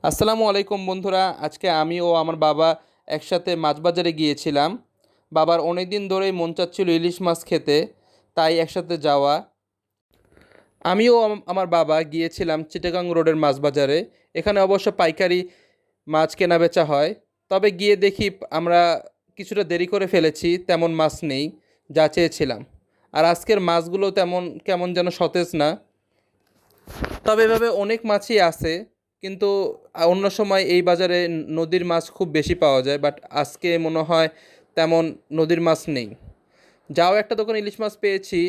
আসসালামু আলাইকুম বন্ধুরা, আজকে আমি ও আমার বাবা একসাথে মাছ বাজারে গিয়েছিলাম। বাবার অনেক দিন ধরেই মন চাচ্ছিল ইলিশ মাছ খেতে, তাই একসাথে যাওয়া। আমিও আমার বাবা গিয়েছিলাম চিটাগাং রোডের মাছ বাজারে। এখানে অবশ্য পাইকারি মাছ কেনা বেচা হয়। তবে গিয়ে দেখি আমরা কিছুটা দেরি করে ফেলেছি, তেমন মাছ নেই যা চেয়েছিলাম। আর আজকের মাছগুলো তেমন কেমন যেন সতেজ না। তবে এভাবে অনেক মাছই আছে, কিন্তু অন্য সময় এই বাজারে নদীর মাছ খুব বেশি পাওয়া যায়, বাট আজকে মনে হয় তেমন নদীর মাছ নেই। যাও একটা দোকান ইলিশ মাছ পেয়েছি,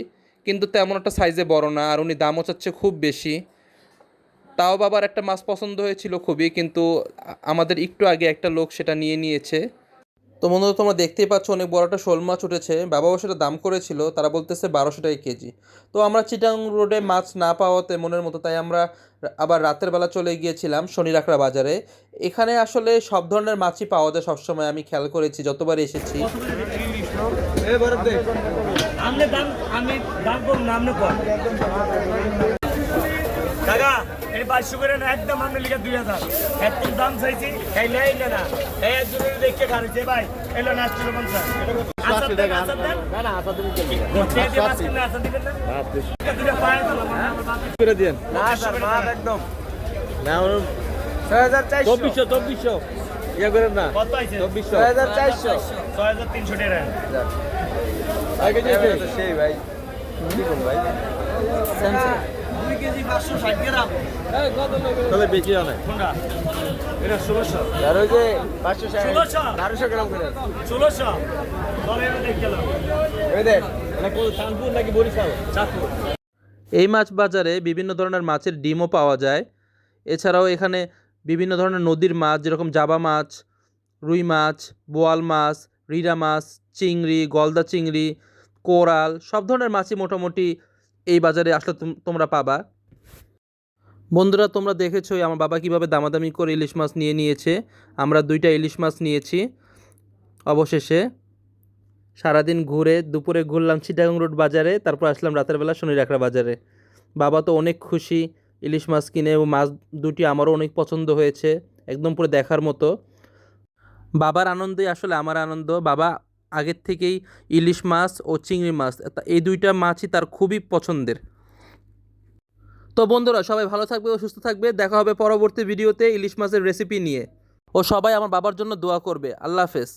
কিন্তু তেমন একটা সাইজে বড় না, আর উনি দামও চাচ্ছে খুব বেশি। তাও বাবার একটা মাছ পছন্দ হয়েছিল খুবই, কিন্তু আমাদের একটু আগে একটা লোক সেটা নিয়ে নিয়েছে। তো বন্ধুরা, তোমরা দেখতেই পাচ্ছ অনেক বড় একটা শোল মাছ উঠেছে। বাবাও সেটা দাম করেছিল, তারা বলতেছে 1200 টাকা কেজি। তো আমরা চিটাং রোডে মাছ না পাওয়াতে মনের মতো, তাই আমরা আবার রাতের বেলা চলে গিয়েছিলাম শনিরাখড়া বাজারে। এখানে আসলে সব ধরনের মাছই পাওয়া যায় সবসময়, আমি খেয়াল করেছি যতবার এসেছি। কাকা এই 500 করে না, একদম আমরা লিখে 2000 একদম দাম চাইছি। এই নেই না এই একজনের দেখে খাচ্ছে ভাই। এলো না 850 আসাদ দেন আসাদ দেন না না আসাদ দিন কি গোটে দিয়ে মাছ কিনে আসাদ দিবেন না দুটো পায় করে দেন না স্যার মাল একদম না 6400 2400 ইয়া করেন না কত আইছে 2400 6300 টাকা আগে যেতে সেই ভাই কি কোন ভাই 2 কেজি 560 গ্রাম তাহলে বেশি হয় না কোনটা এটা 1600 আর ওই যে 560 1200 গ্রাম করে 1600 তবে এটা দেখে গেলাম ওই দেখ এটা কোন কানপুর নাকি বরিশাল চাঁদপুর। এই মাছ বাজারে বিভিন্ন ধরনের মাছের ডিমও পাওয়া যায়। এছাড়াও এখানে বিভিন্ন ধরনের নদীর মাছ, যেরকম জাবা মাছ, রুই মাছ, বোয়াল মাছ, রিরা মাছ, চিংড়ি, গলদা চিংড়ি, কোরাল, সব ধরনের মাছই মোটামুটি এই বাজারে আসলে তোমরা পাবা। বন্ধুরা, তোমরা দেখেছোই আমার বাবা কিভাবে দামাদামি করে ইলিশ মাছ নিয়ে নিয়েছে। আমরা 2টা ইলিশ মাছ নিয়েছি। অবশেষে সারাদিন ঘুরে দুপুরে ঘুরলাম চিটাগাং রোড বাজারে, তারপর আসলাম রাতের বেলা শনিরাখড়া বাজারে। বাবা তো অনেক খুশি ইলিশ মাছ কিনে, ও মাছ দুটি আমারও অনেক পছন্দ হয়েছে, একদম পুরো দেখার মতো। বাবার আনন্দই আসলে আমার আনন্দ। বাবা আগের থেকেই ইলিশ মাছ ও চিংড়ি মাছ, এই 2টা মাছই তার খুবই পছন্দের। তো বন্ধুরা, সবাই ভালো থাকবে ও সুস্থ থাকবে। দেখা হবে পরবর্তী ভিডিওতে ইলিশ মাছের রেসিপি নিয়ে। ও সবাই আমার বাবার জন্য দোয়া করবে। আল্লাহ হাফেজ।